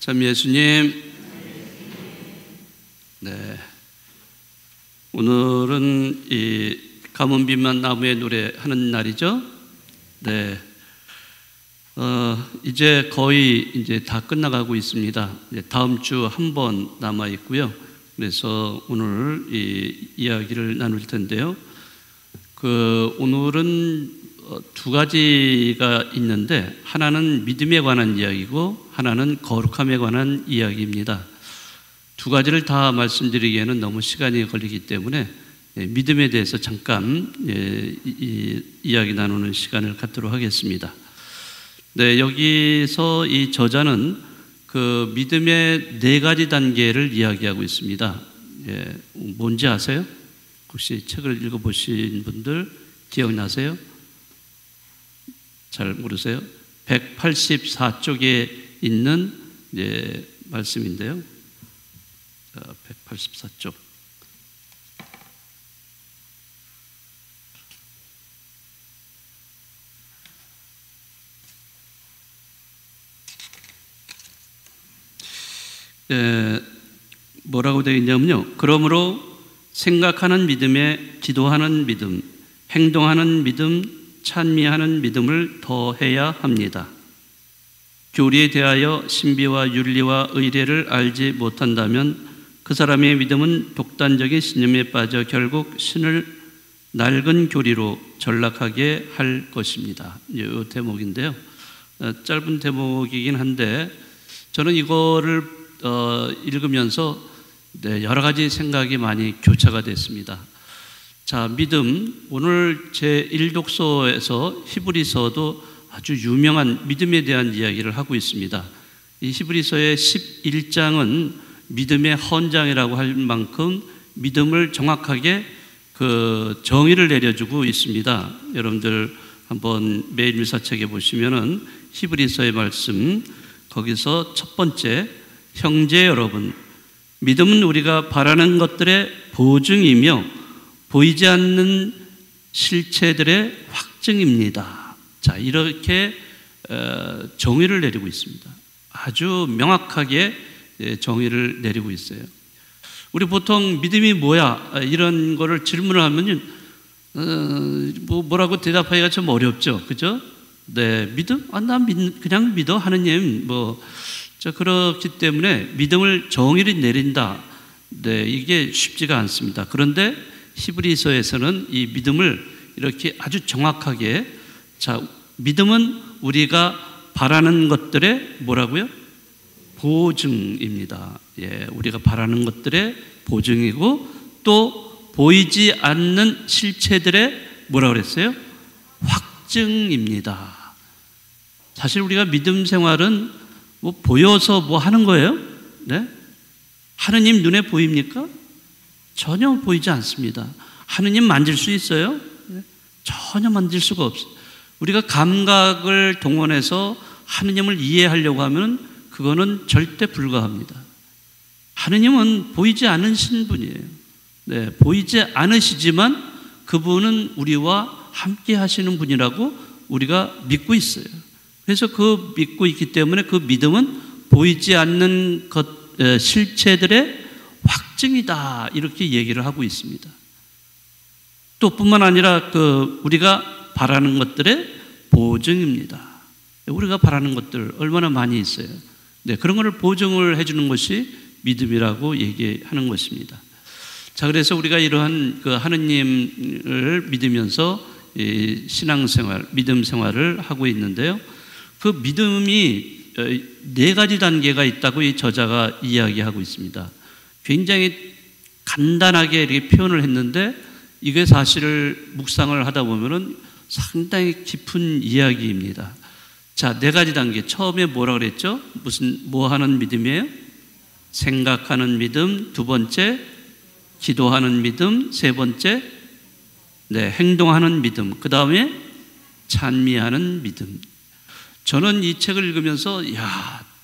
참 예수님, 네, 오늘은 이 가뭄 비만 나무의 노래 하는 날이죠. 네, 이제 거의 다 끝나가고 있습니다. 이제 다음 주 한 번 남아 있고요. 그래서 오늘 이 이야기를 나눌 텐데요. 오늘은 두 가지가 있는데, 하나는 믿음에 관한 이야기고 하나는 거룩함에 관한 이야기입니다. 두 가지를 다 말씀드리기에는 너무 시간이 걸리기 때문에 믿음에 대해서 잠깐 이야기 나누는 시간을 갖도록 하겠습니다. 네, 여기서 이 저자는 그 믿음의 네 가지 단계를 이야기하고 있습니다. 뭔지 아세요? 혹시 책을 읽어보신 분들 기억나세요? 잘 모르세요? 184쪽에 있는 말씀인데요. 184쪽. 뭐라고 되어 있냐면요. 그러므로 생각하는 믿음에 기도하는 믿음, 행동하는 믿음, 찬미하는 믿음을 더해야 합니다. 교리에 대하여 신비와 윤리와 의례를 알지 못한다면 그 사람의 믿음은 독단적인 신념에 빠져 결국 신을 낡은 교리로 전락하게 할 것입니다. 이 대목인데요. 짧은 대목이긴 한데 저는 이거를 읽으면서 여러 가지 생각이 많이 교차가 됐습니다. 자, 믿음, 오늘 제1독서에서 히브리서도 아주 유명한 믿음에 대한 이야기를 하고 있습니다. 이 히브리서의 11장은 믿음의 헌장이라고 할 만큼 믿음을 정확하게 정의를 내려주고 있습니다. 여러분들 한번 매일밀사책에 보시면은 히브리서의 말씀, 거기서 첫 번째, 형제 여러분, 믿음은 우리가 바라는 것들의 보증이며 보이지 않는 실체들의 확증입니다. 자, 이렇게 정의를 내리고 있습니다. 아주 명확하게 정의를 내리고 있어요. 우리 보통 믿음이 뭐야? 이런 거를 질문을 하면 뭐라고 대답하기가 좀 어렵죠. 그죠? 네, 믿음? 나 그냥 믿어. 하느님, 자, 그렇기 때문에 믿음을 정의를 내린다. 네, 이게 쉽지가 않습니다. 그런데 히브리서에서는 이 믿음을 이렇게 아주 정확하게, 자, 믿음은 우리가 바라는 것들의 뭐라고요? 보증입니다. 우리가 바라는 것들의 보증이고 또 보이지 않는 실체들의 뭐라고 그랬어요? 확증입니다. 사실 우리가 믿음 생활은 보여서 하는 거예요? 네? 하느님 눈에 보입니까? 전혀 보이지 않습니다. 하느님 만질 수 있어요? 전혀 만질 수가 없어요. 우리가 감각을 동원해서 하느님을 이해하려고 하면 그거는 절대 불가합니다. 하느님은 보이지 않으신 분이에요. 네, 보이지 않으시지만 그분은 우리와 함께 하시는 분이라고 우리가 믿고 있어요. 그래서 믿고 있기 때문에 그 믿음은 보이지 않는 실체들의 확증이다, 이렇게 얘기를 하고 있습니다. 또 뿐만 아니라 우리가 바라는 것들의 보증입니다. 우리가 바라는 것들 얼마나 많이 있어요. 네, 그런 것을 보증을 해주는 것이 믿음이라고 얘기하는 것입니다. 자, 그래서 우리가 이러한 하느님을 믿으면서 신앙생활, 믿음 생활을 하고 있는데요. 그 믿음이 네 가지 단계가 있다고 이 저자가 이야기하고 있습니다. 굉장히 간단하게 이렇게 표현을 했는데 이게 사실을 묵상을 하다 보면은 상당히 깊은 이야기입니다. 자, 네 가지 단계. 처음에 뭐라 그랬죠? 뭐 하는 믿음이에요? 생각하는 믿음. 두 번째, 기도하는 믿음. 세 번째, 행동하는 믿음. 그 다음에 찬미하는 믿음. 저는 이 책을 읽으면서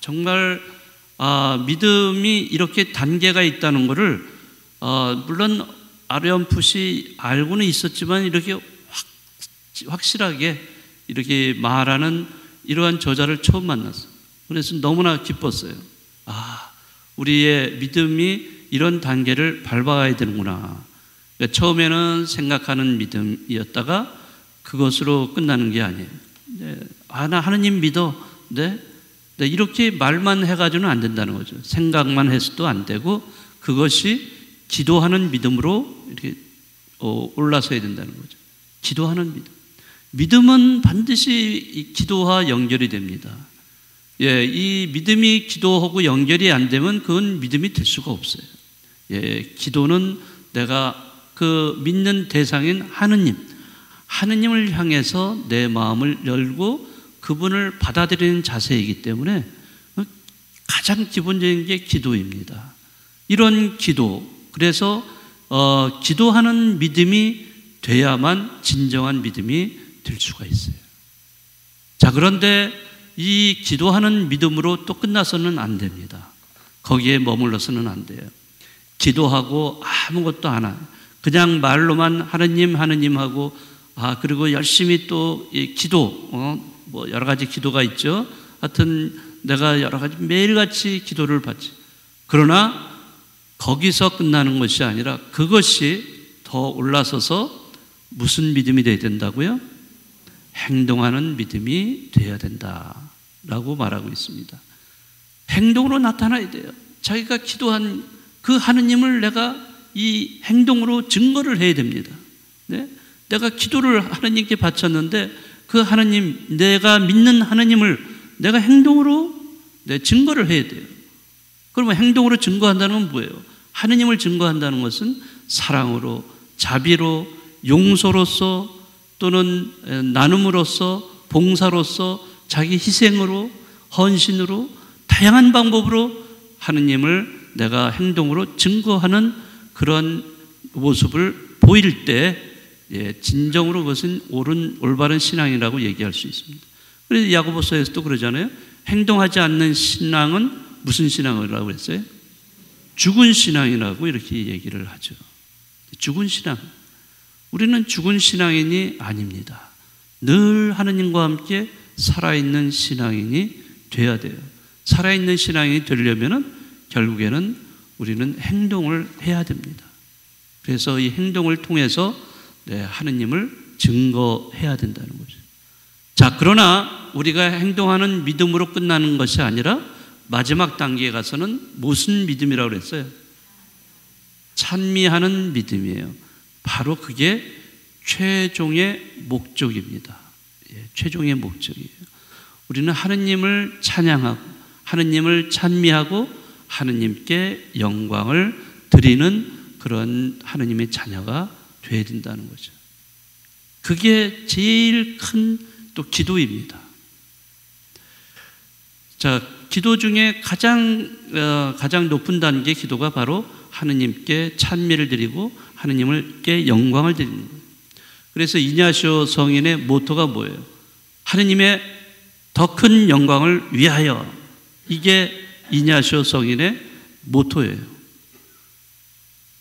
정말 믿음이 이렇게 단계가 있다는 것을 물론 어렴풋이 알고는 있었지만 이렇게 확실하게 이렇게 말하는 이러한 저자를 처음 만났어요. 그래서 너무나 기뻤어요. 우리의 믿음이 이런 단계를 밟아가야 되는구나. 그러니까 처음에는 생각하는 믿음이었다가 그것으로 끝나는 게 아니에요. 나 하느님 믿어. 이렇게 말만 해가지고는 안 된다는 거죠. 생각만 해서도 안 되고 그것이 기도하는 믿음으로 이렇게 올라서야 된다는 거죠. 기도하는 믿음. 믿음은 반드시 기도와 연결이 됩니다. 이 믿음이 기도하고 연결이 안 되면 그건 믿음이 될 수가 없어요. 기도는 내가 그 믿는 대상인 하느님을 향해서 내 마음을 열고 그분을 받아들이는 자세이기 때문에 가장 기본적인 게 기도입니다. 이런 기도, 그래서 기도하는 믿음이 돼야만 진정한 믿음이 될 수가 있어요. 자, 그런데 이 기도하는 믿음으로 또 끝나서는 안 됩니다. 거기에 머물러서는 안 돼요. 기도하고 아무것도 안 해요. 그냥 말로만 하느님 하고 그리고 열심히 또 이 기도 뭐 여러 가지 기도가 있죠. 하여튼 내가 여러 가지 매일같이 기도를 받지. 그러나 거기서 끝나는 것이 아니라 그것이 더 올라서서 무슨 믿음이 돼야 된다고요? 행동하는 믿음이 돼야 된다라고 말하고 있습니다. 행동으로 나타나야 돼요. 자기가 기도한 그 하느님을 내가 이 행동으로 증거를 해야 됩니다. 내가 기도를 하느님께 바쳤는데 그 하느님, 내가 믿는 하느님을 내가 행동으로 증거를 해야 돼요. 그러면 행동으로 증거한다는 건 뭐예요? 하느님을 증거한다는 것은 사랑으로, 자비로, 용서로서 또는 나눔으로서, 봉사로서, 자기 희생으로, 헌신으로, 다양한 방법으로 하느님을 내가 행동으로 증거하는 그런 모습을 보일 때 진정으로 그것은 올바른 신앙이라고 얘기할 수 있습니다. 그래서 야고보서에서도 그러잖아요. 행동하지 않는 신앙은 무슨 신앙이라고 했어요? 죽은 신앙이라고 이렇게 얘기를 하죠. 죽은 신앙. 우리는 죽은 신앙인이 아닙니다. 늘 하느님과 함께 살아있는 신앙인이 돼야 돼요. 살아있는 신앙인이 되려면 결국에는 우리는 행동을 해야 됩니다. 그래서 이 행동을 통해서 하느님을 증거해야 된다는 거죠. 자, 그러나 우리가 행동하는 믿음으로 끝나는 것이 아니라 마지막 단계에 가서는 무슨 믿음이라고 그랬어요? 찬미하는 믿음이에요. 바로 그게 최종의 목적입니다. 최종의 목적이에요. 우리는 하느님을 찬양하고 하느님을 찬미하고 하느님께 영광을 드리는 그런 하느님의 자녀가 돼야 된다는 거죠. 그게 제일 큰 또 기도입니다. 자, 기도 중에 가장 높은 단계 기도가 바로 하느님께 찬미를 드리고 하느님께 영광을 드리는 거예요. 그래서 이냐시오 성인의 모토가 뭐예요? 하느님의 더 큰 영광을 위하여. 이게 이냐시오 성인의 모토예요.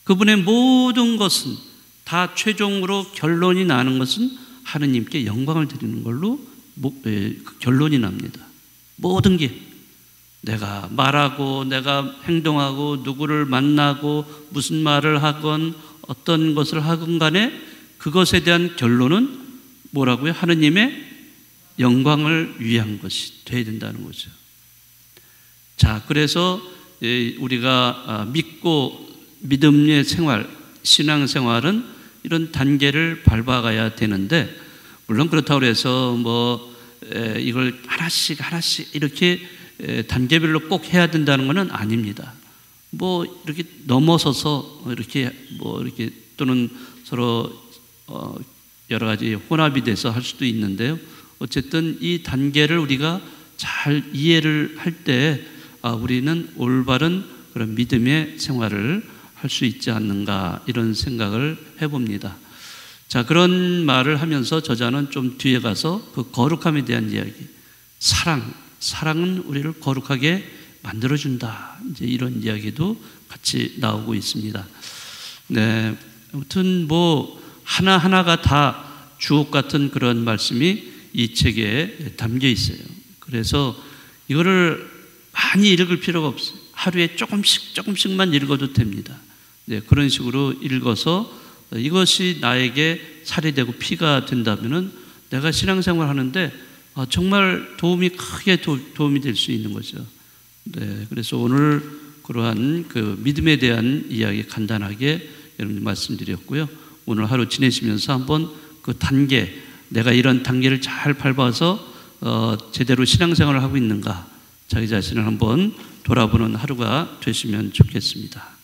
그분의 모든 것은 다 최종으로 결론이 나는 것은 하느님께 영광을 드리는 걸로 결론이 납니다. 모든 게 내가 말하고 내가 행동하고 누구를 만나고 무슨 말을 하건 어떤 것을 하건 간에 그것에 대한 결론은 뭐라고요? 하느님의 영광을 위한 것이 돼야 된다는 거죠. 자, 그래서 우리가 믿고 믿음의 생활, 신앙생활은 이런 단계를 밟아가야 되는데, 물론 그렇다고 해서 이걸 하나씩 이렇게 단계별로 꼭 해야 된다는 것은 아닙니다. 이렇게 넘어서서 이렇게 또는 서로 여러 가지 혼합이 돼서 할 수도 있는데요. 어쨌든 이 단계를 우리가 잘 이해를 할 때 우리는 올바른 그런 믿음의 생활을 할 수 있지 않는가, 이런 생각을 해봅니다. 자, 그런 말을 하면서 저자는 좀 뒤에 가서 그 거룩함에 대한 이야기, 사랑은 우리를 거룩하게 만들어준다, 이제 이런 이야기도 같이 나오고 있습니다. 네, 아무튼 하나하나가 다 주옥 같은 그런 말씀이 이 책에 담겨 있어요. 그래서 이거를 많이 읽을 필요가 없어요. 하루에 조금씩만 읽어도 됩니다. 네, 그런 식으로 읽어서 이것이 나에게 살이 되고 피가 된다면은 내가 신앙생활 하는데 정말 크게 도움이 될 수 있는 거죠. 네, 그래서 오늘 그러한 그 믿음에 대한 이야기 간단하게 여러분들 말씀드렸고요. 오늘 하루 지내시면서 한번 그 단계, 내가 이런 단계를 잘 밟아서 제대로 신앙생활을 하고 있는가, 자기 자신을 한번 돌아보는 하루가 되시면 좋겠습니다.